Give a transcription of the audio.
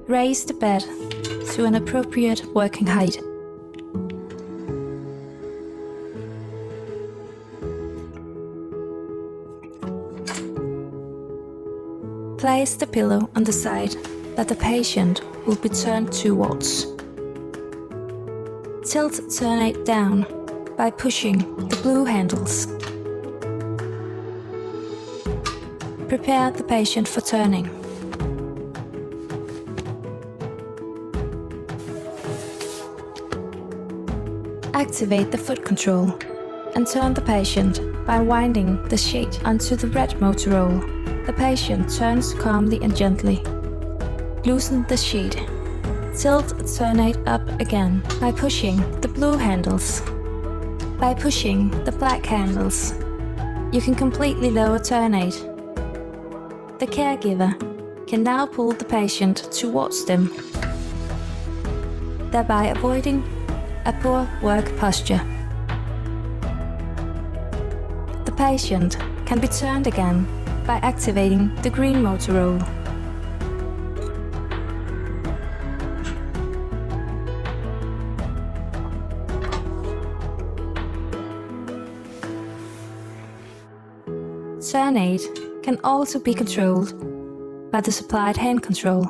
Raise the bed to an appropriate working height. Place the pillow on the side that the patient will be turned towards. Tilt TurnAid down by pushing the blue handles. Prepare the patient for turning. Activate the foot control and turn the patient by winding the sheet onto the red motor roll. The patient turns calmly and gently. Loosen the sheet. Tilt TurnAid up again by pushing the blue handles. By pushing the black handles, you can completely lower TurnAid. The caregiver can now pull the patient towards them, thereby avoiding a poor work posture. The patient can be turned again by activating the green motor roll. TurnAid can also be controlled by the supplied hand control.